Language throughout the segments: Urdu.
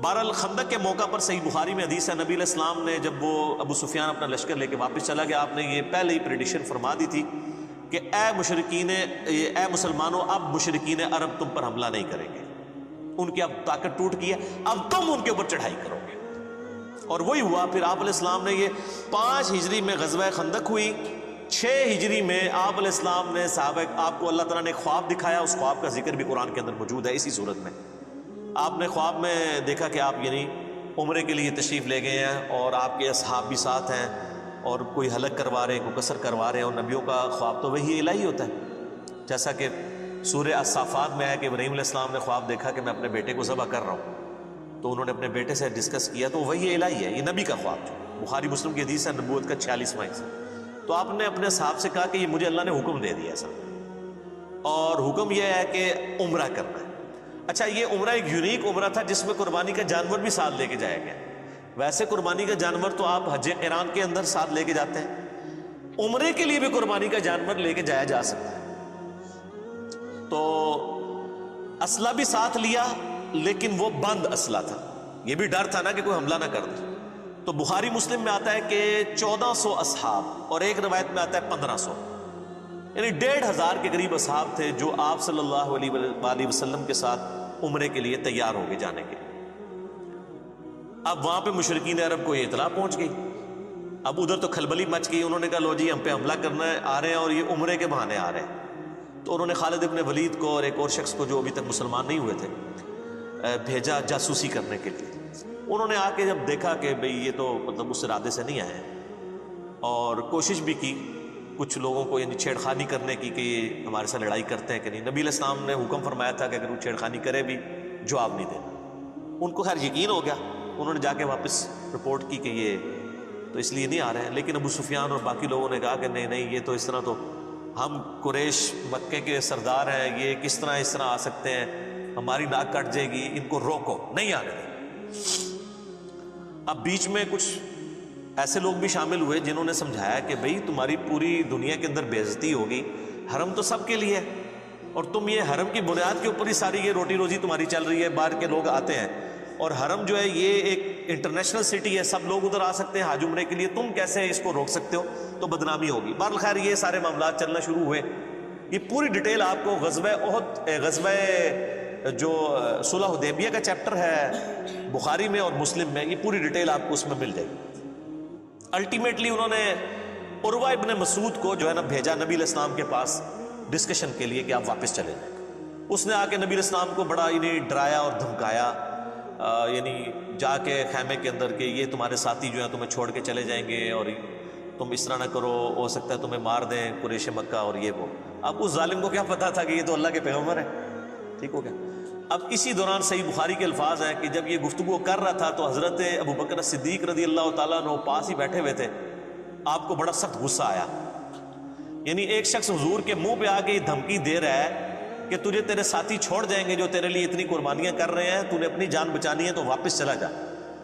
بہرحال خندق کے موقع پر صحیح بخاری میں حدیث ہے، نبی علیہ السلام نے جب وہ ابو سفیان اپنا لشکر لے کے واپس چلا گیا، آپ نے یہ پہلے ہی پریڈکشن فرما دی تھی کہ اے مسلمانوں، اب مشرکین عرب تم پر حملہ نہیں کریں گے، ان کی اب طاقت ٹوٹ گئی ہے، اب تم ان کے اوپر چڑھائی کرو گے۔ اور وہی ہوا۔ پھر آپ علیہ السلام نے یہ 5 ہجری میں غزوہ خندق ہوئی، 6 ہجری میں آپ علیہ السلام نے صحابہ، آپ کو اللہ تعالیٰ نے ایک خواب دکھایا، اس خواب کا ذکر بھی قرآن کے اندر موجود ہے۔ اسی صورت میں آپ نے خواب میں دیکھا کہ آپ یعنی عمرے کے لیے تشریف لے گئے ہیں اور آپ کے اصحاب بھی ساتھ ہیں، اور کوئی حلق کروا رہے ہیں، کوئی قصر کروا رہے ہیں، اور نبیوں کا خواب تو وہی الہی ہوتا ہے۔ جیسا کہ سورہ الصافات میں ہے کہ ابراہیم علیہ السلام نے خواب دیکھا کہ میں اپنے بیٹے کو ذبح کر رہا ہوں، تو انہوں نے اپنے بیٹے سے ڈسکس کیا، تو وہی الہی ہے، یہ نبی کا خواب جو بخاری مسلم کی حدیث ہے، نبوت کا 46واں حصہ۔ تو آپ نے اپنے صاحب سے کہا کہ یہ مجھے اللہ نے حکم دے دیا ایسا، اور حکم یہ ہے کہ عمرہ کرنا ہے۔ اچھا، یہ عمرہ ایک یونیک عمرہ تھا جس میں قربانی کا جانور بھی ساتھ لے کے جایا گیا۔ ویسے قربانی کا جانور تو آپ حج قران کے اندر ساتھ لے کے جاتے ہیں، عمرے کے لیے بھی قربانی کا جانور لے کے جایا جا سکتا ہے۔ تو اسلحہ بھی ساتھ لیا، لیکن وہ بند اسلحہ تھا، یہ بھی ڈر تھا نا کہ کوئی حملہ نہ کر دے۔ تو بخاری مسلم میں آتا ہے کہ 1400 اصحاب، اور ایک روایت میں آتا ہے 1500، یعنی 1500 کے قریب اصحاب تھے جو آپ صلی اللہ علیہ وآلہ وسلم کے ساتھ عمرے کے لیے تیار ہو گئے جانے کے۔ اب وہاں پہ مشرکین عرب کو یہ اطلاع پہنچ گئی، اب ادھر تو کھلبلی مچ گئی، انہوں نے کہا لو جی ہم پہ حملہ کرنا ہے، آ رہے ہیں، اور یہ عمرے کے بہانے آ رہے ہیں۔ تو انہوں نے خالد ابن ولید کو اور ایک اور شخص کو جو ابھی تک مسلمان نہیں ہوئے تھے بھیجا جاسوسی کرنے کے لیے۔ انہوں نے آ کے جب دیکھا کہ بھئی یہ تو مطلب اس ارادے سے نہیں آئے ہیں، اور کوشش بھی کی کچھ لوگوں کو یعنی چھیڑخانی کرنے کی کہ یہ ہمارے ساتھ لڑائی کرتے ہیں کہ نہیں۔ نبی علیہ السلام نے حکم فرمایا تھا کہ اگر وہ چھیڑخانی کرے بھی جواب نہیں دینا۔ ان کو خیر یقین ہو گیا، انہوں نے جا کے واپس رپورٹ کی کہ یہ تو اس لیے نہیں آ رہے ہیں۔ لیکن ابو سفیان اور باقی لوگوں نے کہا کہ نہیں نہیں، یہ تو اس طرح تو ہم قریش مکے کے سردار ہیں، یہ کس طرح آ سکتے ہیں، ہماری ناک کٹ جائے گی، ان کو روکو، نہیں آنے دیں۔ اب بیچ میں کچھ ایسے لوگ بھی شامل ہوئے جنہوں نے سمجھایا کہ بھئی تمہاری پوری دنیا کے اندر بے عزتی ہوگی، حرم تو سب کے لیے ہے، اور تم یہ حرم کی بنیاد کے اوپر ہی ساری یہ روٹی روزی تمہاری چل رہی ہے، باہر کے لوگ آتے ہیں، اور حرم جو ہے یہ ایک انٹرنیشنل سٹی ہے، سب لوگ ادھر آ سکتے ہیں حج عمرے کے لیے، تم کیسے اس کو روک سکتے ہو، تو بدنامی ہوگی۔ بہرحال خیر یہ سارے معاملات چلنا شروع ہوئے۔ یہ پوری ڈیٹیل آپ کو غزوہ جو صلح حدیبیہ کا چیپٹر ہے بخاری میں اور مسلم میں، یہ پوری ڈیٹیل آپ کو اس میں مل جائے گی۔ الٹیمیٹلی انہوں نے عروہ ابن مسعود کو جو ہے نا بھیجا نبی علیہ السلام کے پاس ڈسکشن کے لیے کہ آپ واپس چلے جائیں۔ اس نے آ کے نبی علیہ السلام کو بڑا ڈرایا اور دھمکایا، یعنی جا کے خیمے کے اندر کہ یہ تمہارے ساتھی جو ہیں تمہیں چھوڑ کے چلے جائیں گے، اور تم اس طرح نہ کرو، ہو سکتا ہے تمہیں مار دیں قریش مکہ، اور یہ وہ۔ اب اس ظالم کو کیا پتا تھا کہ یہ تو اللہ کے پیغمبر ہے، ٹھیک ہو گیا۔ اب اسی دوران صحیح بخاری کے الفاظ ہیں کہ جب یہ گفتگو کر رہا تھا تو حضرت ابو بکر صدیق رضی اللہ تعالیٰ عنہ پاس ہی بیٹھے ہوئے تھے۔ آپ کو بڑا سخت غصہ آیا، یعنی ایک شخص حضور کے منہ پہ آ کے یہ دھمکی دے رہا ہے کہ تجھے تیرے ساتھی چھوڑ جائیں گے جو تیرے لیے اتنی قربانیاں کر رہے ہیں، تو نے اپنی جان بچانی ہے تو واپس چلا جا۔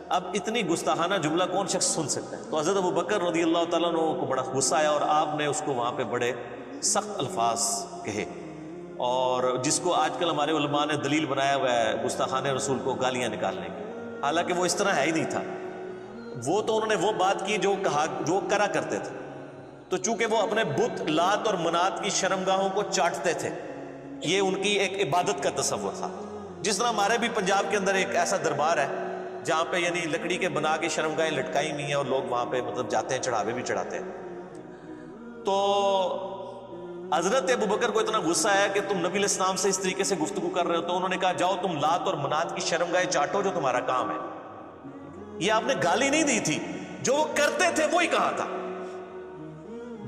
اب اتنی گستاخانہ جملہ کون شخص سن سکتا ہے؟ تو حضرت ابو بکر رضی اللہ تعالیٰ عنہ کو بڑا غصہ آیا، اور آپ نے اس کو وہاں پہ بڑے سخت الفاظ کہے، اور جس کو آج کل ہمارے علماء نے دلیل بنایا ہوا ہے گستاخانہ رسول کو گالیاں نکالنے کی، حالانکہ وہ اس طرح ہے ہی نہیں تھا۔ وہ تو انہوں نے وہ بات کی جو کرا کرتے تھے، تو چونکہ وہ اپنے بت لات اور منات کی شرمگاہوں کو چاٹتے تھے، یہ ان کی ایک عبادت کا تصور تھا۔ جس طرح ہمارے بھی پنجاب کے اندر ایک ایسا دربار ہے جہاں پہ یعنی لکڑی کے بنا کے شرمگاہیں لٹکائی ہوئی ہیں، اور لوگ وہاں پہ مطلب جاتے ہیں، چڑھاوے بھی چڑھاتے ہیں۔ تو حضرت ابو بکر کو اتنا غصہ ہے کہ تم نبی علیہ السلام سے اس طریقے سے گفتگو کر رہے ہو، تو انہوں نے کہا جاؤ تم لات اور منات کی شرمگاہیں چاٹو، جو تمہارا کام ہے۔ یہ آپ نے گالی نہیں دی تھی، جو وہ کرتے تھے وہی کہا تھا۔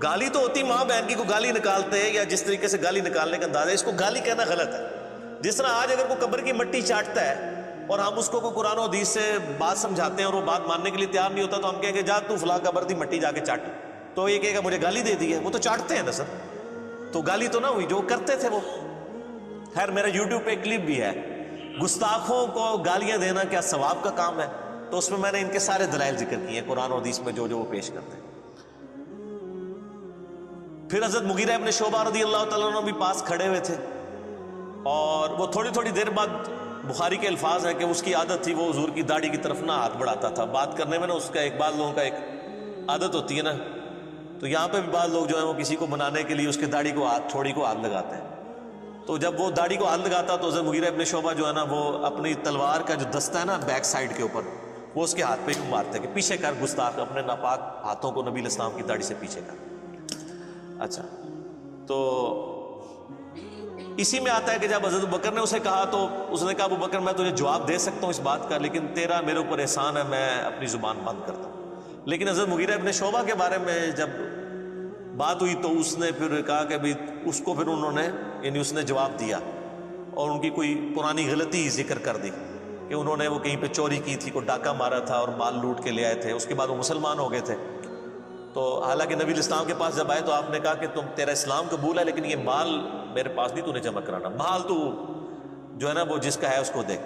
گالی تو ہوتی ماں بہن کی کو گالی نکالتے ہیں، یا جس طریقے سے گالی نکالنے کا انداز ہے، اس کو گالی کہنا غلط ہے۔ جس طرح آج اگر کوئی قبر کی مٹی چاٹتا ہے اور ہم اس کو کوئی قرآن و حدیث سے بات سمجھاتے ہیں اور وہ بات ماننے کے لیے تیار نہیں ہوتا، تو ہم کہیں گے جا تو فلاں قبر دی مٹی جا کے چاٹ، تو یہ کہے گا مجھے گالی دے دی ہے۔ وہ تو چاٹتے ہیں نا سر، تو گالی تو نہ ہوئی، جو کرتے تھے وہ۔ خیر میرا یوٹیوب پہ ایک کلپ بھی ہے، گستاخوں کو گالیاں دینا کیا ثواب کا کام ہے، تو اس میں نے ان کے سارے دلائل ذکر کیے ہیں قرآن اور حدیث میں جو وہ پیش کرتے ہیں۔ پھر حضرت مغیرہ ابن شعبہ رضی اللہ تعالیٰ عنہ بھی پاس کھڑے ہوئے تھے، اور وہ تھوڑی تھوڑی دیر بعد بخاری کے الفاظ ہیں کہ اس کی عادت تھی وہ حضور کی داڑھی کی طرف نہ ہاتھ بڑھاتا تھا بات کرنے میں نا، اس کا ایک بعض لوگوں کا ایک عادت ہوتی ہے نا، تو یہاں پہ بھی بعض لوگ جو ہیں وہ کسی کو منانے کے لیے اس کے داڑھی کو ہاتھ، تھوڑی کو ہاتھ لگاتے ہیں. تو جب وہ داڑھی کو ہاتھ لگاتا تو حضرت مغیرہ ابن شعبہ جو ہے نا وہ اپنی تلوار کا جو دستہ ہے نا بیک سائڈ کے اوپر، وہ اس کے ہاتھ پہ یوں مارتے کہ پیچھے کر گستاخ، اپنے ناپاک ہاتھوں کو نبی علیہ السلام کی داڑھی سے پیچھے کر. اچھا، تو اسی میں آتا ہے کہ جب حضرت ابوبکر نے اسے کہا تو اس نے کہا ابوبکر میں تجھے جواب دے سکتا ہوں اس بات کا، لیکن تیرا میرے اوپر احسان ہے، میں اپنی زبان بند کرتا ہوں. لیکن حضرت مغیرہ ابن شعبہ کے بارے میں جب بات ہوئی تو اس نے پھر کہا کہ بھی اس کو پھر انہوں نے، یعنی اس نے جواب دیا اور ان کی کوئی پرانی غلطی ذکر کر دی کہ انہوں نے وہ کہیں پہ چوری کی تھی، کوئی ڈاکہ مارا تھا اور مال لوٹ کے لے آئے تھے. اس کے بعد وہ مسلمان ہو گئے تھے. تو حالانکہ نبی الاسلام کے پاس جب آئے تو آپ نے کہا کہ تیرا اسلام قبول ہے، لیکن یہ مال میرے پاس نہیں تو نے جمع کرانا، مال تو جو ہے نا وہ جس کا ہے اس کو دے.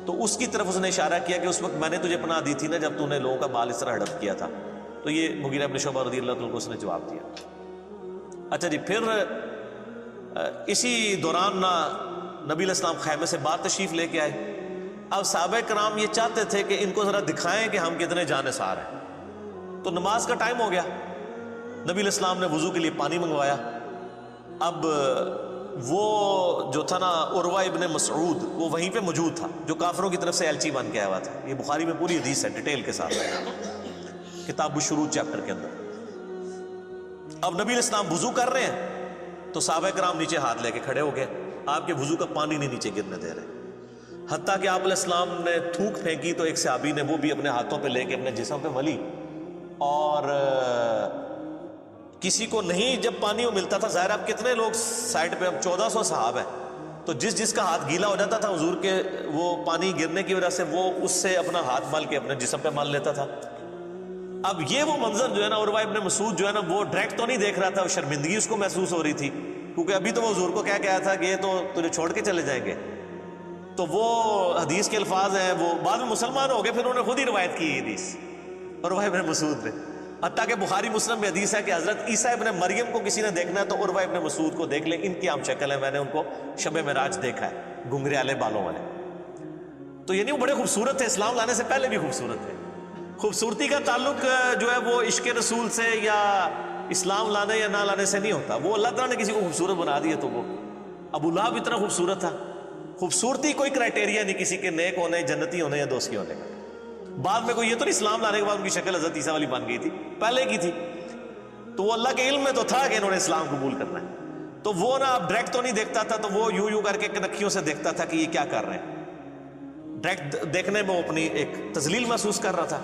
تو اس کی طرف اس نے اشارہ کیا کہ اس وقت میں نے تجھے پناہ دی تھی نا جب تو نے لوگوں کا مال اس طرح ہڑپ کیا تھا. تو یہ مغیرہ ابن شعبہ رضی اللہ عنہ کو اس نے جواب دیا. اچھا جی، پھر اسی دوران نبی علیہ السلام خیمے سے باہر تشریف لے کے آئے. اب صحابہ کرام یہ چاہتے تھے کہ ان کو ذرا دکھائیں کہ ہم کتنے جانثار ہیں. تو نماز کا ٹائم ہو گیا، نبی علیہ السلام نے وضو کے لیے پانی منگوایا. اب وہ جو تھا نا عروہ ابن مسعود، وہ وہیں پہ موجود تھا جو کافروں کی طرف سے ایلچی بن کے آیا ہوا تھا. یہ بخاری میں پوری حدیث ہے ڈیٹیل کے ساتھ، کتاب الشروع چیپٹر کے اندر. اب نبی علیہ السلام وضو کر رہے ہیں تو صحابہ کرام نیچے ہاتھ لے کے کھڑے ہو گئے، آپ کے وضو کا پانی نہیں نیچے گرنے دے رہے. حتیٰ کہ آپ علیہ السلام نے تھوک پھینکی تو ایک صحابی نے وہ بھی اپنے ہاتھوں پہ لے کے اپنے جسم پہ ملی، اور کسی کو نہیں جب پانی وہ ملتا تھا، ظاہر اب کتنے لوگ سائڈ پہ، اب 1400 صحاب ہیں، تو جس کا ہاتھ گیلا ہو جاتا تھا حضور کے وہ پانی گرنے کی وجہ سے وہ اس سے اپنا ہاتھ مل کے اپنے جسم پہ مل لیتا تھا. اب یہ وہ منظر جو ہے نا عروہ ابن مسعود جو ہے نا وہ ڈائریکٹ تو نہیں دیکھ رہا تھا، وہ شرمندگی اس کو محسوس ہو رہی تھی کیونکہ ابھی تو وہ حضور کو کہہ کے آیا تھا کہ یہ تو تجھے چھوڑ کے چلے جائیں گے. تو وہ حدیث کے الفاظ ہیں، وہ بعد میں مسلمان ہو گئے، پھر انہوں نے خود ہی روایت کی یہ حدیث عروہ ابن مسعود نے. حتیٰ کہ بخاری مسلم میں حدیث ہے کہ حضرت عیسیٰ ابن مریم کو کسی نے دیکھنا ہے تو عروہ ابن مسعود کو دیکھ لیں، ان کی عام شکل ہے، میں نے ان کو شب معراج دیکھا ہے، گھنگریالے بالوں والے. تو یعنی وہ بڑے خوبصورت تھے، اسلام لانے سے پہلے بھی خوبصورت تھے. خوبصورتی کا تعلق جو ہے وہ عشق رسول سے یا اسلام لانے یا نہ لانے سے نہیں ہوتا. وہ اللہ تعالیٰ نے کسی کو خوبصورت بنا دیا تو وہ ابو لہب اتنا خوبصورت تھا. خوبصورتی کوئی کرائٹیریا نہیں کسی کے نیک ہونے، جنتی ہونے یا دوستی ہونے کا. بعد میں کوئی یہ تو نہیں اسلام لانے کے بعد ان کی شکل حضرت عیسیٰ والی بن گئی تھی، پہلے کی تھی. تو وہ اللہ کے علم میں تو تھا کہ انہوں نے اسلام قبول کرنا ہے. تو وہ نا اب ڈائریکٹ تو نہیں دیکھتا تھا، تو وہ یوں کر کے کنکھیوں سے دیکھتا تھا کہ یہ کیا کر رہے ہیں. ڈائریکٹ دیکھنے میں وہ اپنی ایک تذلیل محسوس کر رہا تھا.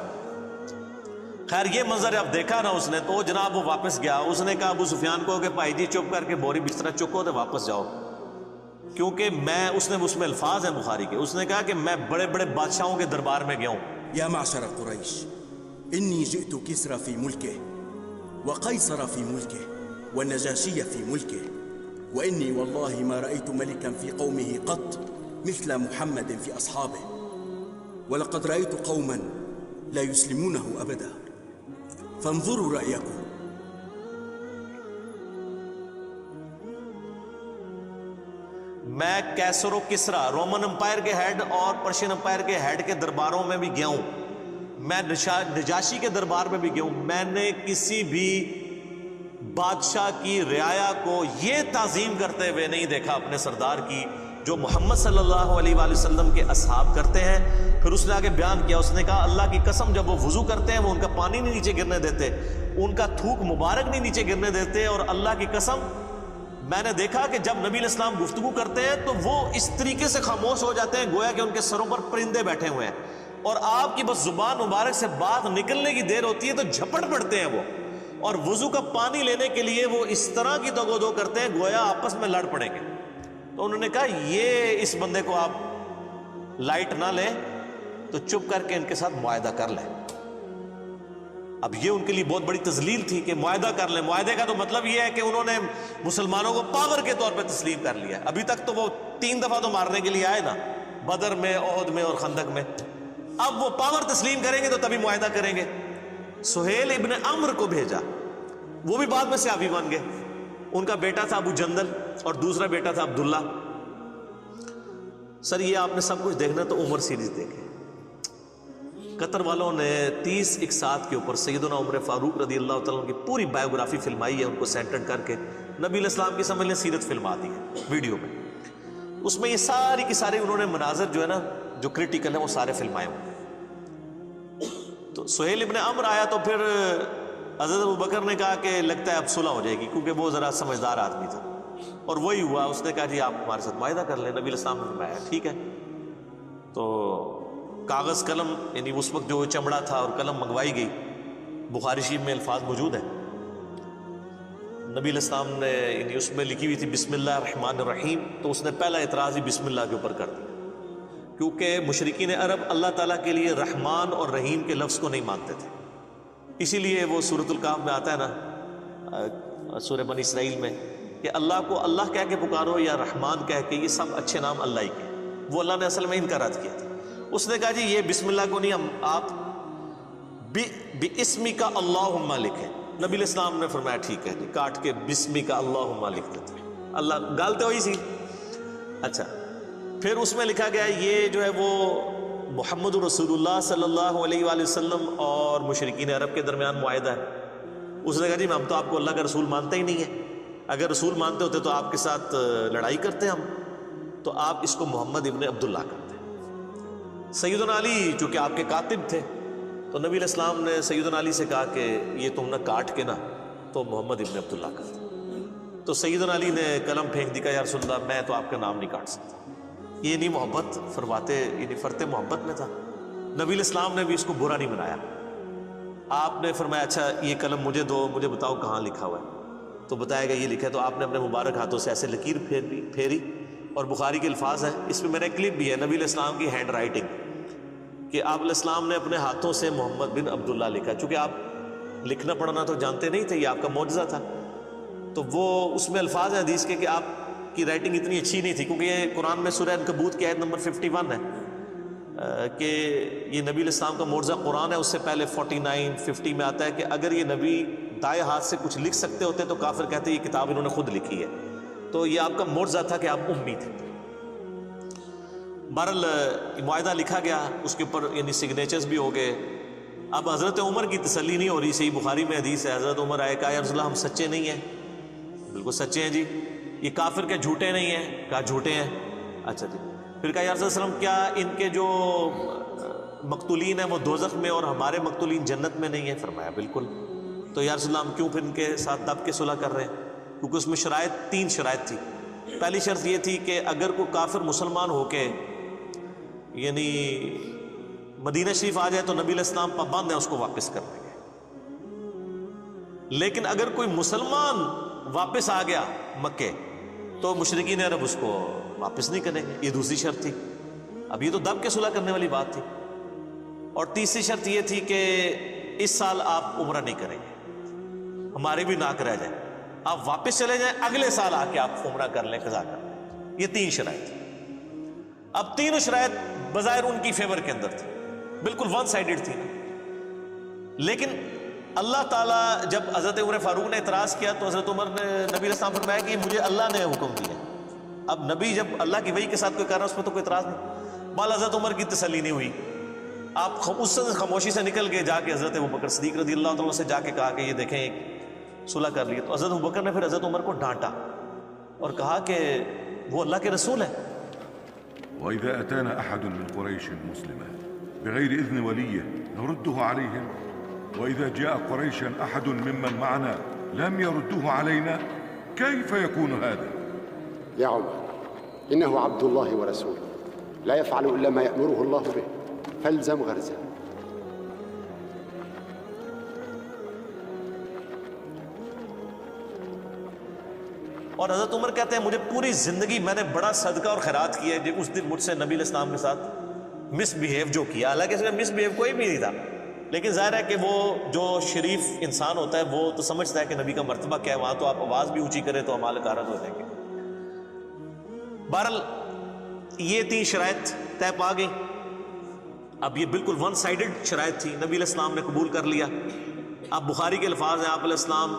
خیر یہ منظر اب دیکھا نا اس نے تو جناب وہ واپس گیا. اس نے کہا ابو سفیان کو کہ بھائی جی چپ کر کے بوری بستر چکو تو واپس جاؤ، کیونکہ اس میں الفاظ ہیں بخاری کے، اس نے کہا کہ میں بڑے بڑے بادشاہوں کے دربار میں گیا ہوں. يا معشر قريش إني جئت كسرى في ملكه وقيصر في ملكه والنجاشي في ملكه وإني والله ما رأيت ملكا في قومه قط مثل محمد في أصحابه ولقد رأيت قوما لا يسلمونه أبدا فانظروا رأيكم. میں کیسر و کسرا رومن امپائر کے ہیڈ اور پرشین امپائر کے ہیڈ کے درباروں میں بھی گیا ہوں، میں نجاشی کے دربار میں بھی گیا ہوں. میں نے کسی بھی بادشاہ کی رعایا کو یہ تعظیم کرتے ہوئے نہیں دیکھا اپنے سردار کی جو محمد صلی اللہ علیہ وآلہ وسلم کے اصحاب کرتے ہیں. پھر اس نے آگے بیان کیا، اس نے کہا اللہ کی قسم جب وہ وضو کرتے ہیں وہ ان کا پانی نہیں نیچے گرنے دیتے، ان کا تھوک مبارک نہیں نیچے گرنے دیتے، اور اللہ کی قسم میں نے دیکھا کہ جب نبی علیہ السلام گفتگو کرتے ہیں تو وہ اس طریقے سے خاموش ہو جاتے ہیں گویا کہ ان کے سروں پر پرندے بیٹھے ہوئے ہیں، اور آپ کی بس زبان مبارک سے بات نکلنے کی دیر ہوتی ہے تو جھپٹ پڑتے ہیں وہ، اور وضو کا پانی لینے کے لیے وہ اس طرح کی دگ و دو کرتے ہیں گویا آپس میں لڑ پڑیں گے. تو انہوں نے کہا یہ اس بندے کو آپ لائٹ نہ لیں تو چپ کر کے ان کے ساتھ معاہدہ کر لیں. اب یہ ان کے لیے بہت بڑی تذلیل تھی کہ معاہدہ کر لیں. معاہدے کا تو مطلب یہ ہے کہ انہوں نے مسلمانوں کو پاور کے طور پہ تسلیم کر لیا. ابھی تک تو وہ 3 دفعہ تو مارنے کے لیے آئے نا، بدر میں، احد میں اور خندق میں. اب وہ پاور تسلیم کریں گے تو تبھی معاہدہ کریں گے. سہیل ابن عمرو کو بھیجا، وہ بھی بعد میں صحابی بن گئے. ان کا بیٹا تھا ابو جندل اور دوسرا بیٹا تھا عبداللہ. سر یہ آپ نے سب کچھ دیکھنا تو عمر سیریز دیکھیں. قطر والوں نے 30 اقساط کے اوپر سیدنا عمر فاروق رضی اللہ تعالیٰ کی پوری بایوگرافی فلمائی ہے، ان کو سینٹر کر کے نبی علیہ السلام کی سمجھ لیں سیرت فلما دی ہے ویڈیو میں. اس میں یہ ساری کی ساری انہوں نے مناظر جو ہے نا جو کریٹیکل ہیں وہ سارے فلمائے ہوئے. تو سہیل ابن عمر آیا تو پھر حضرت ابوبکر نے کہا کہ لگتا ہے اب صلح ہو جائے گی، کیونکہ وہ ذرا سمجھدار آدمی تھا، اور وہی ہوا. اس نے کہا جی آپ ہمارے ساتھ معاہدہ کر لیں. نبی علیہ السلام نے فرمایا ٹھیک ہے. تو کاغذ قلم یعنی اس وقت جو چمڑا تھا اور قلم منگوائی گئی. بخاری شریف میں الفاظ موجود ہیں. نبی علیہ السلام نے یعنی اس میں لکھی ہوئی تھی بسم اللہ الرحمن الرحیم، تو اس نے پہلا اعتراض ہی بسم اللہ کے اوپر کر دیا، کیونکہ مشرکین عرب اللہ تعالیٰ کے لیے رحمان اور رحیم کے لفظ کو نہیں مانتے تھے. اسی لیے وہ سورۃ الکہف میں آتا ہے نا سورہ بنی اسرائیل میں کہ اللہ کو اللہ کہہ کے پکارو یا رحمان کہہ کے، یہ سب اچھے نام اللہ ہی کے. وہ اللہ نے اصل میں ان کا رد کیا تھا. اس نے کہا جی یہ بسم اللہ کو نہیں، آپ بِاسْمِ کا اللہم لکھیں. نبی علیہ السلام نے فرمایا ٹھیک ہے جی، کاٹ کے بسمی کا اللہم لکھ دیتے. اللہ گالتے ہوئی سی. اچھا پھر اس میں لکھا گیا یہ جو ہے وہ محمد رسول اللہ صلی اللہ علیہ وآلہ وسلم اور مشرکین عرب کے درمیان معاہدہ ہے. اس نے کہا جی ہم تو آپ کو اللہ کا رسول مانتے ہی نہیں ہیں، اگر رسول مانتے ہوتے تو آپ کے ساتھ لڑائی کرتے ہم، تو آپ اس کو محمد ابن عبداللہ کرتے. سیدنا علی چونکہ آپ کے کاتب تھے تو نبی علیہ السلام نے سیدنا علی سے کہا کہ یہ تم نہ کاٹ کے نا تو محمد ابن عبداللہ کرتے. تو سیدنا علی نے قلم پھینک دی کہ یا رسول اللہ میں تو آپ کا نام نہیں کاٹ سکتا. یہ نہیں محبت فرماتے، یعنی فرتے محبت میں تھا. نبی علیہ السلام نے بھی اس کو برا نہیں بنایا. آپ نے فرمایا اچھا یہ قلم مجھے دو، مجھے بتاؤ کہاں لکھا ہوا ہے. تو بتایا گیا یہ لکھا ہے. تو آپ نے اپنے مبارک ہاتھوں سے ایسے لکیر پھیری اور بخاری کے الفاظ ہیں، اس میں میرا کلپ بھی ہے نبی علیہ السلام کی ہینڈ رائٹنگ کہ آپ علیہ السلام نے اپنے ہاتھوں سے محمد بن عبداللہ لکھا. چونکہ آپ لکھنا پڑھنا تو جانتے نہیں تھے، یہ آپ کا معجزہ تھا. تو وہ اس میں الفاظ ہیں حدیث کے کہ آپ کی رائٹنگ اتنی اچھی نہیں تھی، کیونکہ یہ قرآن میں سورہ عنکبوت کی آیت نمبر 51 ہے کہ یہ نبی علیہ السلام کا معجزہ قرآن ہے. اس سے پہلے 49 50 میں آتا ہے کہ اگر یہ نبی دائیں ہاتھ سے کچھ لکھ سکتے ہوتے تو کافر کہتے یہ کتاب انہوں نے خود لکھی ہے. تو یہ آپ کا معجزہ تھا کہ آپ امی تھے. بہرحال معاہدہ لکھا گیا، اس کے اوپر یعنی سگنیچرز بھی ہو گئے. اب حضرت عمر کی تسلی نہیں ہو رہی. صحیح بخاری میں حدیث ہے حضرت عمر آئے کہا یا رسول اللہ ہم سچے نہیں ہیں. بالکل سچے ہیں جی. یہ کافر کے جھوٹے نہیں ہیں؟ کہا جھوٹے ہیں. اچھا جی. پھر کہا یا رسول اللہ وسلم کیا ان کے جو مقتولین ہیں وہ دوزخ میں اور ہمارے مقتولین جنت میں نہیں ہیں؟ فرمایا بالکل. تو یا رسول اللہ ہم کیوں پھر ان کے ساتھ دب کے صلح کر رہے ہیں؟ کیونکہ اس میں شرائط 3 شرائط تھی. پہلی شرط یہ تھی کہ اگر کوئی کافر مسلمان ہو کے یعنی مدینہ شریف آ جائے تو نبی علیہ السلام پابند ہیں اس کو واپس کرنے کے. لیکن اگر کوئی مسلمان واپس آ گیا مکے تو مشرکین عرب اس کو واپس نہیں کریں گے. یہ دوسری شرط تھی. اب یہ تو دب کے صلح کرنے والی بات تھی. اور تیسری شرط یہ تھی کہ اس سال آپ عمرہ نہیں کریں گے، ہمارے بھی ناک رہ جائیں، آپ واپس چلے جائیں، اگلے سال آ کے آپ عمرہ کر لیں، قضا کر لیں. یہ 3 شرائط. اب تینوں شرائط بظاہر ان کی فیور کے اندر تھی، بالکل ون سائیڈڈ تھی. لیکن اللہ تعالیٰ جب حضرت عمر فاروق نے اعتراض کیا تو حضرت عمر نے نبی علیہ السلام فرمایا کہ مجھے اللہ نے حکم دیا. اب نبی جب اللہ کی وحی کے ساتھ کوئی کر رہا ہے اس میں تو کوئی اعتراض نہیں. بال حضرت عمر کی تسلی نہیں ہوئی. آپ اس سے خاموشی سے نکل کے جا کے حضرت ابوبکر صدیق رضی اللہ تعالیٰ سے جا کے کہا کہ یہ دیکھیں ایک صلح کر لی. تو حضرت ابوبکر نے پھر حضرت عمر کو ڈانٹا اور کہا کہ وہ اللہ کے رسول ہے. وإذا أتانا أحد من قريش مسلما بغير إذن وليه نرده عليهم وإذا جاء قريشا أحد ممن معنا لم يرده علينا كيف يكون هذا؟ يا عمر إنه عبد الله ورسوله لا يفعل إلا ما يأمره الله به فالزم غرزه. اور حضرت عمر کہتے ہیں مجھے پوری زندگی میں نے بڑا صدقہ اور خیرات کیا ہے. اس دن مجھ سے نبی علیہ السلام کے ساتھ مس بیہیو جو کیا، حالانکہ اس میں مس بیہیو کوئی بھی نہیں تھا، لیکن ظاہر ہے کہ وہ جو شریف انسان ہوتا ہے وہ تو سمجھتا ہے کہ نبی کا مرتبہ کیا ہے، وہاں تو آپ آواز بھی اونچی کریں تو اعمال غارت ہو جائیں گے. بہرحال یہ 3 شرائط طے پا گئی. اب یہ بالکل ون سائیڈڈ شرائط تھی. نبی علیہ السلام نے قبول کر لیا. اب بخاری کے الفاظ ہیں آپ علیہ السلام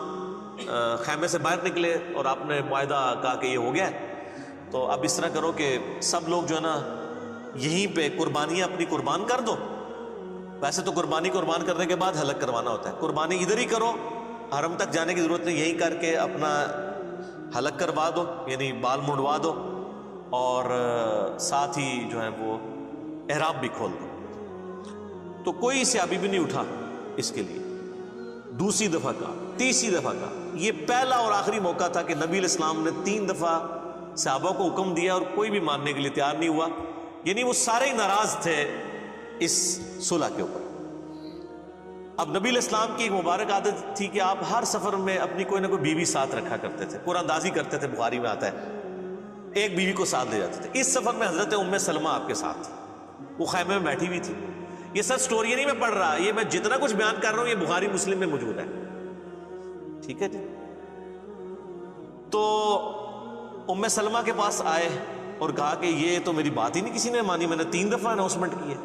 خیمے سے باہر نکلے اور آپ نے معاہدہ کہا کہ یہ ہو گیا ہے، تو اب اس طرح کرو کہ سب لوگ جو ہے نا یہیں پہ قربانیاں اپنی قربان کر دو. ویسے تو قربانی قربان کرنے کے بعد حلق کروانا ہوتا ہے, قربانی ادھر ہی کرو, حرم تک جانے کی ضرورت نہیں, یہیں کر کے اپنا حلق کروا دو, یعنی بال منڈوا دو, اور ساتھ ہی جو ہے وہ احرام بھی کھول دو. تو کوئی صحابی بھی نہیں اٹھا اس کے لیے. دوسری دفعہ کا, تیسری دفعہ کا, یہ پہلا اور آخری موقع تھا کہ نبی علیہ السلام نے 3 دفعہ صحابہ کو حکم دیا اور کوئی بھی ماننے کے لیے تیار نہیں ہوا. یعنی وہ سارے ہی ناراض تھے اس صلح کے اوپر. اب نبی علیہ السلام کی ایک مبارک عادت تھی کہ آپ ہر سفر میں اپنی کوئی نہ کوئی بیوی ساتھ رکھا کرتے تھے, قرآن اندازی کرتے تھے, بخاری میں آتا ہے ایک بیوی کو ساتھ لے جاتے تھے. اس سفر میں حضرت ام سلمہ آپ کے ساتھ تھی, وہ خیمے میں بیٹھی ہوئی تھی. یہ سب سٹوری نہیں میں پڑھ رہا, یہ میں جتنا کچھ بیان کر رہا ہوں یہ بخاری مسلم میں موجود ہے, ٹھیک ہے جی. تو ام سلمہ کے پاس آئے اور کہا کہ یہ تو میری بات ہی نہیں کسی نے مانی, میں نے 3 دفعہ اناؤنسمنٹ کی ہے.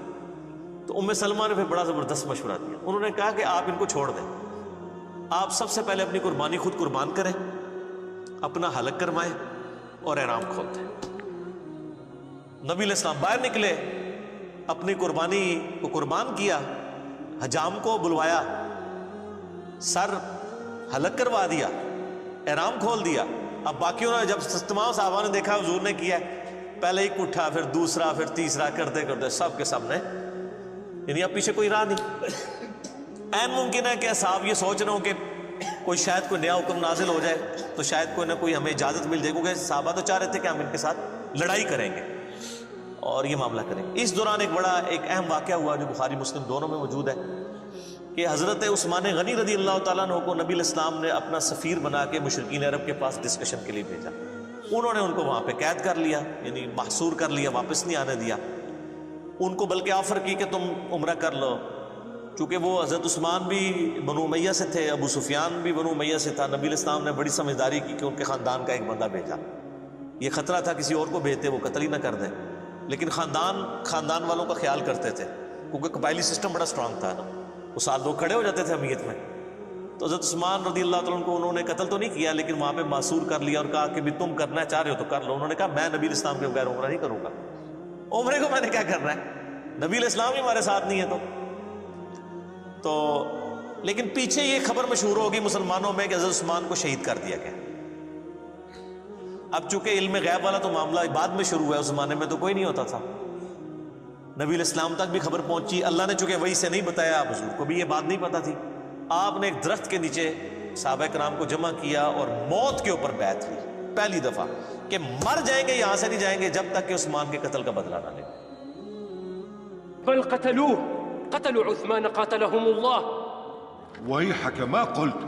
تو ام سلمہ نے پھر بڑا زبردست مشورہ دیا. انہوں نے کہا کہ آپ ان کو چھوڑ دیں, آپ سب سے پہلے اپنی قربانی خود قربان کریں, اپنا حلق کروائیں اور احرام کھول دیں. نبی علیہ السلام باہر نکلے, اپنی قربانی کو قربان کیا, حجام کو بلوایا, سر حلق کروا دیا, احرام کھول دیا. اب باقیوں نے جب تمام صحابہ نے دیکھا حضور نے کیا, پہلے ایک اٹھا, پھر دوسرا, پھر تیسرا, کرتے کرتے سب کے سب نے, یعنی اب پیچھے کوئی راہ نہیں. این ممکن ہے کہ اصحاب یہ سوچ رہے ہوں کہ کوئی شاید کوئی نیا حکم نازل ہو جائے تو شاید کوئی نہ کوئی ہمیں اجازت مل جائے, کیونکہ صحابہ تو چاہ رہے تھے کہ ہم ان کے ساتھ لڑائی کریں گے اور یہ معاملہ کریں. اس دوران ایک اہم واقعہ ہوا جو بخاری مسلم دونوں میں موجود ہے کہ حضرت عثمان غنی رضی اللہ تعالیٰ عنہ کو نبی علیہ السلام نے اپنا سفیر بنا کے مشرکین عرب کے پاس ڈسکشن کے لیے بھیجا. انہوں نے ان کو وہاں پہ قید کر لیا, یعنی محصور کر لیا, واپس نہیں آنے دیا. ان کو بلکہ آفر کی کہ تم عمرہ کر لو, چونکہ وہ حضرت عثمان بھی بنو امیہ سے تھے, ابو سفیان بھی بنو امیہ سے تھا. نبی علیہ السلام نے بڑی سمجھداری کی کہ ان کے خاندان کا ایک بندہ بھیجا. یہ خطرہ تھا کسی اور کو بھیجتے وہ قتل ہی نہ کر دیں, لیکن خاندان والوں کا خیال کرتے تھے کیونکہ قبائلی سسٹم بڑا سٹرانگ تھا نا, وہ سال 2 کھڑے ہو جاتے تھے امیت میں. تو حضرت عثمان رضی اللہ تعالیٰ عنہ کو انہوں نے قتل تو نہیں کیا, لیکن وہاں پہ معصور کر لیا اور کہا کہ بھی تم کرنا چاہ رہے ہو تو کر لو. انہوں نے کہا میں نبی علیہ السلام کے بغیر عمرہ نہیں کروں گا, عمرے کو میں نے کیا کرنا ہے, نبی علیہ السلام ہی ہمارے ساتھ نہیں ہے. تو لیکن پیچھے یہ خبر مشہور ہوگی مسلمانوں میں کہ حضرت عثمان کو شہید کر دیا گیا. اب چونکہ علم غیب والا تو معاملہ بعد میں شروع ہوا ہے, اس زمانے میں تو کوئی نہیں ہوتا تھا. نبی علیہ السلام تک بھی خبر پہنچی, اللہ نے چونکہ وحی سے نہیں بتایا, آپ حضور کو بھی یہ بات نہیں پتا تھی. آپ نے ایک درخت کے نیچے صحابہ کرام کو جمع کیا اور موت کے اوپر بیعت لی پہلی دفعہ کہ مر جائیں گے یہاں سے نہیں جائیں گے جب تک کہ عثمان کے قتل کا بدلہ نہ لیں. بل قتلوا عثمان قاتلهم الله. ويحك ما قلت.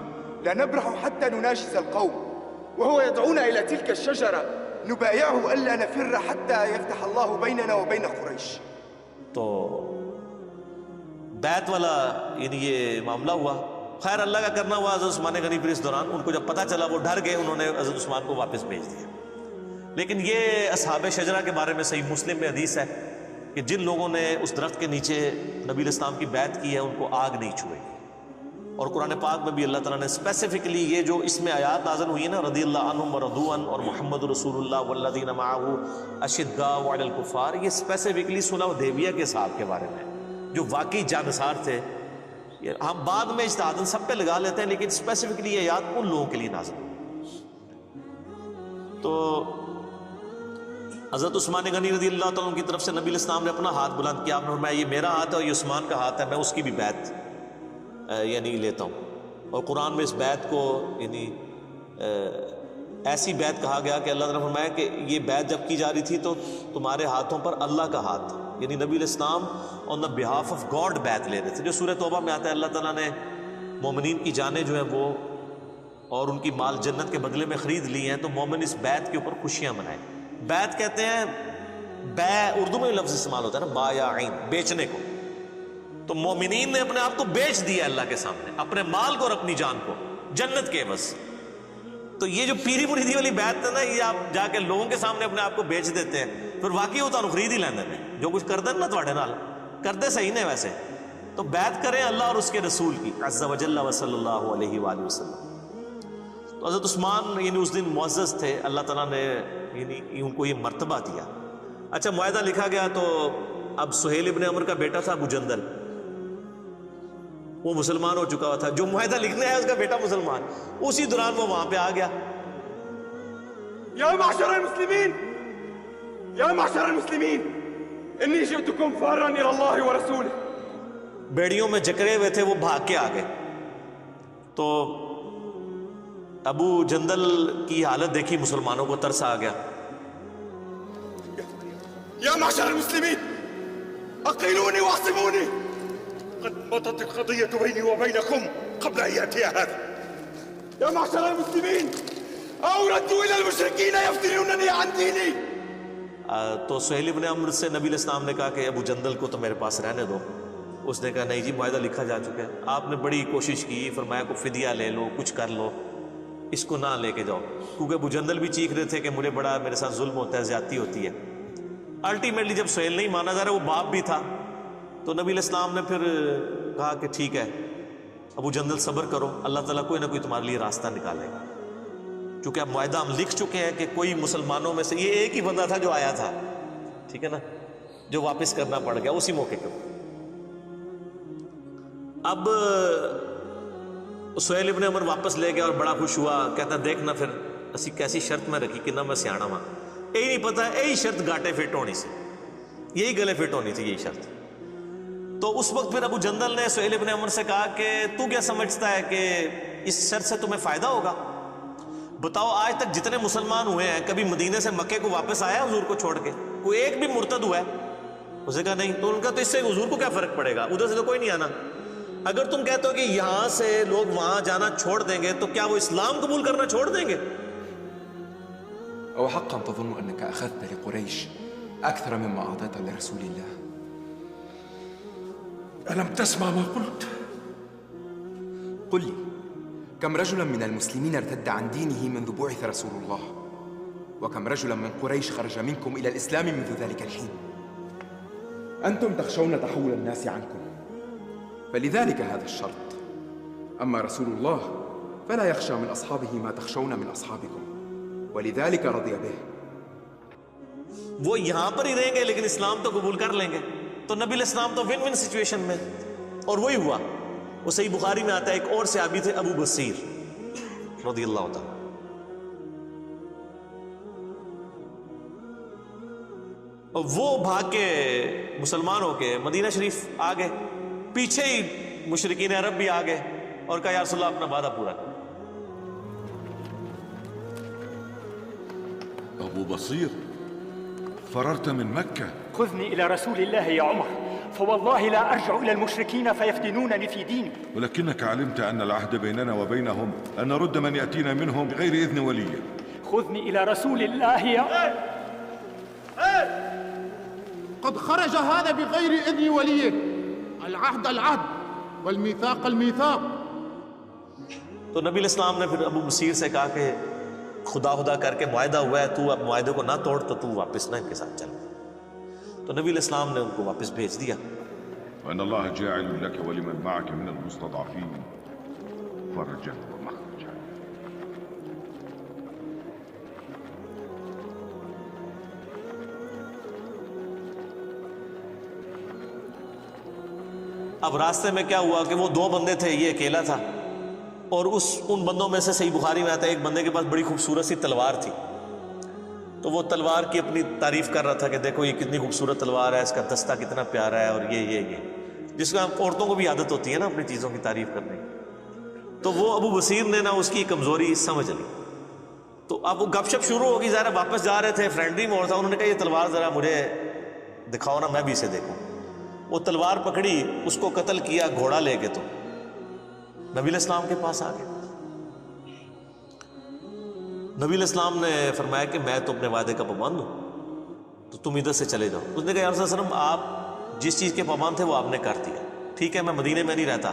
لا نبرح حتى نناشز القوم وهو يدعونا إلى تلك الشجرة نبايعه ألا نفر حتى يفتح الله بيننا وبين قريش. تو بیعت والا یعنی یہ معاملہ ہوا. خیر اللہ کا کرنا ہوا. حضرت عثمان غنی پھر اس دوران ان کو جب پتہ چلا وہ ڈر گئے, انہوں نے حضرت عثمان کو واپس بھیج دیا. لیکن یہ اصحاب شجرہ کے بارے میں صحیح مسلم میں حدیث ہے کہ جن لوگوں نے اس درخت کے نیچے نبی علیہ السلام کی بیعت کی ہے ان کو آگ نہیں چھوئے گی. اور قرآن پاک میں بھی اللہ تعالیٰ نے اسپیسیفکلی یہ جو اس میں آیات نازل ہوئی ہیں نا, رضی اللہ عنہم ورضوا عنہ اور محمد رسول اللہ والذین معہ اشداء علی الکفار, یہ اسپیسیفکلی صلح حدیبیہ کے صاحب کے بارے میں جو واقعی جانسار تھے. ہم بعد میں اجتہاداً سب پہ لگا لیتے ہیں, لیکن اسپیسیفکلی یہ آیات ان لوگوں کے لیے نازل ہوئی. تو حضرت عثمان غنی رضی اللہ تعالیٰ عنہ کی طرف سے نبی علیہ السلام نے اپنا ہاتھ بلند کیا, آپ نے فرمایا یہ میرا ہاتھ ہے اور یہ عثمان کا ہاتھ ہے, میں اس کی بھی بیعت یعنی لیتا ہوں. اور قرآن میں اس بیعت کو یعنی ایسی بیعت کہا گیا کہ اللہ تعالیٰ نے فرمایا کہ یہ بیعت جب کی جا رہی تھی تو تمہارے ہاتھوں پر اللہ کا ہاتھ تھا, یعنی نبی علیہ السلام آن دا بہاف آف گاڈ بیعت لے رہے تھے. جو سورہ توبہ میں آتا ہے اللہ تعالیٰ نے مومنین کی جانیں جو ہیں وہ اور ان کی مال جنت کے بدلے میں خرید لی ہیں, تو مومن اس بیعت کے اوپر خوشیاں منائیں. بیعت کہتے ہیں, بے اردو میں لفظ استعمال ہوتا ہے نا, با یا عین, بیچنے کو. تو مومنین نے اپنے آپ کو بیچ دیا اللہ کے سامنے, اپنے مال کو اور اپنی جان کو جنت کے عوض. تو یہ جو پیری مریدی والی بیعت ہے نا, یہ آپ جا کے لوگوں کے سامنے اپنے آپ کو بیچ دیتے ہیں, پھر واقعی ہوتا ہے خرید ہی لینے میں جو کچھ کر دیں نا تھوڑے نال کرتے صحیح نہیں ویسے. تو بیعت کریں اللہ اور اس کے رسول کی عز و جل و صلی اللہ علیہ وآلہ وسلم. تو حضرت عثمان یعنی اس دن معزز تھے, اللہ تعالیٰ نے یعنی ان کو یہ مرتبہ دیا. اچھا معاہدہ لکھا گیا تو اب سہیل ابن عمر کا بیٹا تھا ابو جندل، وہ مسلمان ہو چکا ہوا تھا، جو معاہدہ لکھنے ہے اس کا بیٹا مسلمان، اسی دوران وہ وہاں پہ آ گیا. يا معشر المسلمين، يا معشر المسلمين، إني جئتكم فارا إلى الله ورسوله. بیڑیوں میں جکڑے ہوئے تھے، وہ بھاگ کے آ گئے. تو ابو جندل کی حالت دیکھی مسلمانوں کو ترس آ گیا. يا معشر المسلمين، أقيلوني واعصموني، قد مضت القضية بيني وبينكم قبل أن يأتي هذا. يا معشر المسلمين، أو ردوا إلى المشركين يفتنونني عن ديني. تو سہیل ابن عمر سے نبی علیہ السلام نے کہا کہ ابو جندل کو تو میرے پاس رہنے دو. اس نے کہا نہیں جی، معاہدہ لکھا جا چکا ہے، آپ نے بڑی کوشش کی، فرمایا کو فدیہ لے لو، کچھ کر لو، اس کو نہ لے کے جاؤ. کیونکہ ابو جندل بھی چیخ رہے تھے کہ مجھے بڑا میرے ساتھ ظلم ہوتا ہے، زیادتی ہوتی ہے. الٹیمیٹلی جب سہیل نہیں مانا جا رہا، وہ باپ بھی تھا، تو نبی علیہ السلام نے پھر کہا کہ ٹھیک ہے ابو جندل صبر کرو، اللہ تعالیٰ کوئی نہ کوئی تمہارے لیے راستہ نکالے گا. کیونکہ اب معاہدہ ہم لکھ چکے ہیں کہ کوئی مسلمانوں میں سے، یہ ایک ہی بندہ تھا جو آیا تھا، ٹھیک ہے نا، جو واپس کرنا پڑ گیا اسی موقع پہ. اب سہیل ابن عمر واپس لے گیا اور بڑا خوش ہوا، کہتا دیکھنا پھر اسی کیسی شرط میں رکھی کہ نہ میں سیاح ہاں، یہی نہیں پتا، یہی شرط گاٹے فٹ ہونی سی، یہی گلے فٹ ہونی تھی، یہی شرط. تو اس وقت پھر ابو جندل نے سہیل ابن عمر سے کہا کہ تو کیا سمجھتا ہے کہ اس شرط سے تمہیں فائدہ ہوگا؟ بتاؤ آج تک جتنے مسلمان ہوئے ہیں، کبھی مدینے سے مکے کو واپس آیا حضور کو چھوڑ کے؟ کوئی ایک بھی مرتد ہوا ہے؟ اسے کہا نہیں. تو ان کا تو اس سے حضور کو کیا فرق پڑے گا، ادھر سے تو کوئی نہیں آنا. اگر تم کہتے ہو کہ یہاں سے لوگ وہاں جانا چھوڑ دیں گے، تو کیا وہ اسلام قبول کرنا چھوڑ دیں گے؟ أو حقا تظن أنك أخذت لقريش أكثر مما أعطيت لرسول الله؟ ألم تسمع ما قلت؟ قل لي، كم رجلا من المسلمين ارتد عن دينه منذ بعث رسول الله؟ وكم رجلا من قريش خرج منكم إلى الإسلام منذ ذلك الحين؟ أنتم تخشون تحول الناس عنكم، فلذلك هذا الشرط. أما رسول الله فلا يخشى من أصحابه ما تخشون من أصحابكم، ولذلك رضي به. وہ یہاں پر ہی رہیں گے لیکن اسلام تو قبول کر لیں گے. تو نبی علیہ السلام تو ون ون سچویشن میں، اور وہی ہوا. وہ صحیح بخاری میں آتا ہے، ایک اور صحابی تھے ابو بصیر رضی اللہ تعالی. اور وہ بھاگ کے مسلمان ہو کے مدینہ شریف آ گئے، پیچھے ہی مشرکین عرب بھی آ گئے اور کہا یا رسول اللہ اپنا وعدہ پورا کرو. أبو بصير، فررت من مكة. خذني إلى رسول الله يا عمر، فوالله لا أرجع إلى المشركين فيفتنونني في ديني. ولكنك علمت أن العهد بيننا وبينهم أن نرد من يأتينا منهم بغير إذن ولي. خذني إلى رسول الله يا قد خرج هذا بغير إذن وليه، العهد العهد والميثاق الميثاق. تو نبی علیہ السلام نے پھر ابو بصیر سے کہا کہ خدا کر کے معاہدہ ہوا ہے، تو اب معاہدے کو نہ توڑ، تو تو واپس نہ ان کے ساتھ چل. تو نبی علیہ السلام نے ان کو واپس بھیج دیا. وأن الله جاعل لك ولمن معك من المستضعفين فرجا ومخرجا. اب راستے میں کیا ہوا کہ وہ دو بندے تھے، یہ اکیلا تھا، اور ان بندوں میں سے صحیح بخاری میں آتا ہے ایک بندے کے پاس بڑی خوبصورت سی تلوار تھی. تو وہ تلوار کی اپنی تعریف کر رہا تھا کہ دیکھو یہ کتنی خوبصورت تلوار ہے، اس کا دستہ کتنا پیارا ہے، اور یہ جس کا عورتوں کو بھی عادت ہوتی ہے نا اپنی چیزوں کی تعریف کرنے کی. تو وہ ابو بصیر نے نا اس کی کمزوری سمجھ لی. تو اب وہ گپ شپ شروع ہوگی، ظاہر واپس جا رہے تھے، فرینڈلی موڈ تھا. انہوں نے کہا یہ تلوار ذرا مجھے دکھاؤ نا، میں بھی اسے دیکھوں. وہ تلوار پکڑی، اس کو قتل کیا گھوڑا لے کے. تو نبی علیہ السلام کے پاس آ گئے. نبی علیہ السلام نے فرمایا کہ میں تو اپنے وعدے کا پابند ہوں، تو تم ادھر سے چلے جاؤ. اس نے کہا یا رسول اللہ علیہ وسلم، آپ جس چیز کے پابند تھے وہ آپ نے کر دیا، ٹھیک ہے میں مدینے میں نہیں رہتا،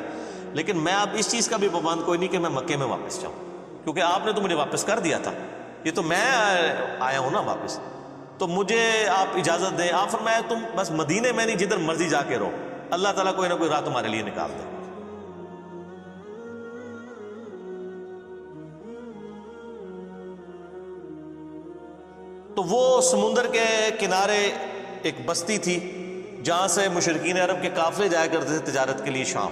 لیکن میں اب اس چیز کا بھی پابند کوئی نہیں کہ میں مکے میں واپس جاؤں، کیونکہ آپ نے تو مجھے واپس کر دیا تھا، یہ تو میں آیا ہوں نا واپس، تو مجھے آپ اجازت دیں. آپ فرمایا تم بس مدینے میں نہیں، جدھر مرضی جا کے رہو، اللہ تعالیٰ کوئی نہ کوئی راہ تمہارے لیے نکال دے. تو وہ سمندر کے کنارے ایک بستی تھی جہاں سے مشرکین عرب کے قافلے جایا کرتے تھے تجارت کے لیے شام،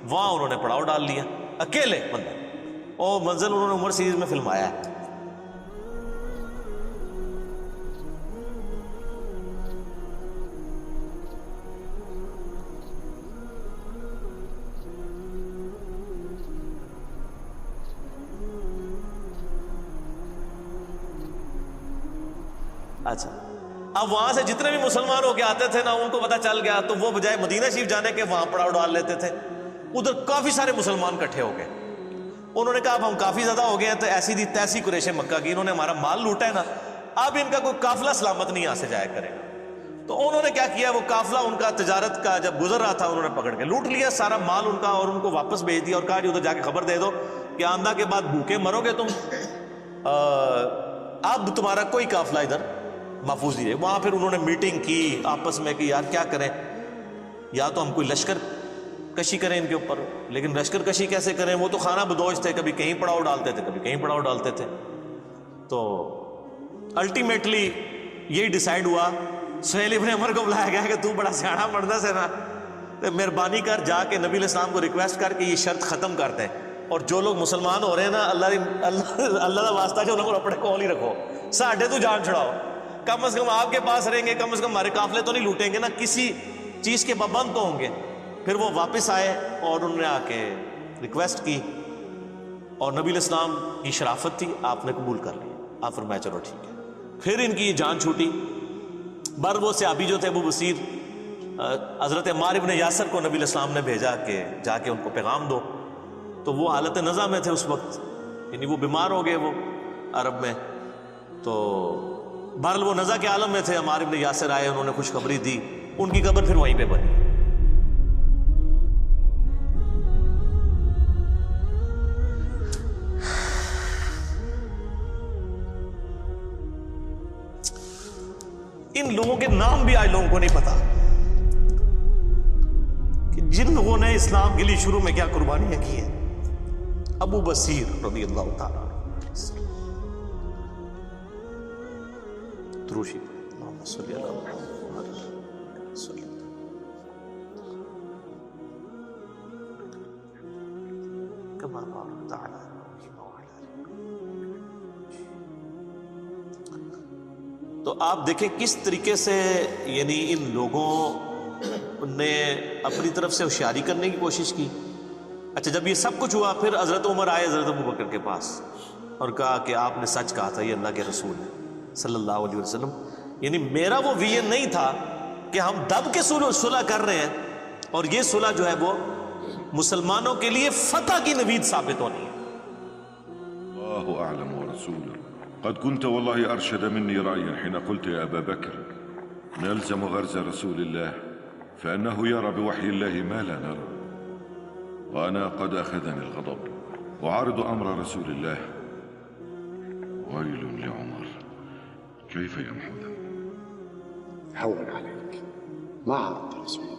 وہاں انہوں نے پڑاؤ ڈال لیا اکیلے بندے، اور منزل انہوں نے عمر سیریز میں فلمایا ہے۔ اچھا، اب وہاں سے جتنے بھی مسلمان ہو کے آتے تھے نا، ان کو پتا چل گیا تو وہ بجائے مدینہ شریف جانے کے وہاں پڑاؤ ڈال لیتے تھے۔ ادھر کافی سارے مسلمان اکٹھے ہو گئے، انہوں نے کہا اب ہم کافی زیادہ ہو گئے ہیں، تو ایسی دی تیسی قریش مکہ کی، انہوں نے ہمارا مال لوٹا ہے نا، اب ان کا کوئی قافلہ سلامت نہیں یہاں سے جایا کرے گا۔ تو انہوں نے کیا کیا، وہ قافلہ ان کا تجارت کا جب گزر رہا تھا انہوں نے پکڑ کے لوٹ لیا سارا مال ان کا، اور ان کو واپس بھیج دیا اور کہا جی ادھر جا کے خبر دے دو کہ آندہ کے بعد بھوکے مرو گے تم، اب تمہارا کوئی قافلہ ادھر محفوظ نہیں ہے۔ وہاں پھر انہوں نے میٹنگ کی آپس میں کہ یار کیا کریں، یا تو ہم کوئی لشکر کشی کریں ان کے اوپر، لیکن لشکر کشی کیسے کریں، وہ تو خانہ بدوش تھے، کبھی کہیں پڑاؤ ڈالتے تھے کبھی کہیں پڑاؤ ڈالتے تھے۔ تو الٹیمیٹلی یہی ڈیسائیڈ ہوا، سہیل ابن عمر کو بلایا گیا کہ تو بڑا سیاڑا مردہ سے نا، تو مہربانی کر جا کے نبی علیہ السلام کو ریکویسٹ کر کے یہ شرط ختم کر دیں، اور جو لوگ مسلمان ہو رہے ہیں نا اللہ کا واسطہ جو انہوں کو اپنے کول ہی رکھو، ساڈے تو جان چھڑاؤ، کم از کم آپ کے پاس رہیں گے، کم از کم ہمارے قافلے تو نہیں لوٹیں گے نا، کسی چیز کے پابند تو ہوں گے۔ پھر وہ واپس آئے اور انہوں نے آ کے ریکویسٹ کی، اور نبی علیہ السلام کی شرافت تھی، آپ نے قبول کر لیا، آپ فرمایا چلو ٹھیک ہے۔ پھر ان کی جان چھوٹی، بر وہ صحابی جو تھے ابو بصیر، حضرت عمار ابن یاسر کو نبی علیہ السلام نے بھیجا کہ جا کے ان کو پیغام دو، تو وہ حالت نزع میں تھے اس وقت، یعنی وہ بیمار ہو گئے وہ عرب میں، تو بہرحال وہ نزع کے عالم میں تھے۔ عمار ابن یاسر آئے، انہوں نے خوشخبری دی، ان کی قبر پھر وہیں پہ بنی۔ ان لوگوں کے نام بھی آج لوگوں کو نہیں پتا کہ جن لوگوں نے اسلام کے لیے شروع میں کیا قربانیاں کی ہیں۔ ابو بصیر رضی اللہ تعالیٰ دروشی اللہم صلی علی محمد صلی کما بارکت علی ابراہیم وعلی آل۔ تو آپ دیکھیں کس طریقے سے یعنی ان لوگوں نے اپنی طرف سے ہوشیاری کرنے کی کوشش کی۔ اچھا، جب یہ سب کچھ ہوا پھر حضرت عمر آئے حضرت ابوبکر کے پاس اور کہا کہ آپ نے سچ کہا تھا، یہ اللہ کے رسول ہے صلی اللہ علیہ وسلم، یعنی میرا وہ ویژن نہیں تھا کہ ہم دب کے صلح کر رہے ہیں، اور یہ صلح جو ہے وہ مسلمانوں کے لیے فتح کی نوید ثابت ہونی ہے۔ الله أعلم ورسوله. قد كنت والله أرشد مني رأيا حين قلت يا أبا بكر نلزم غرز رسول الله فإنه يرى بوحي الله ما لا نرى، وأنا قد أخذني الغضب وعرض أمر رسول الله. ويل لعمر كيف يمحو ذنبه. هون عليك، ما عرضت رسول الله.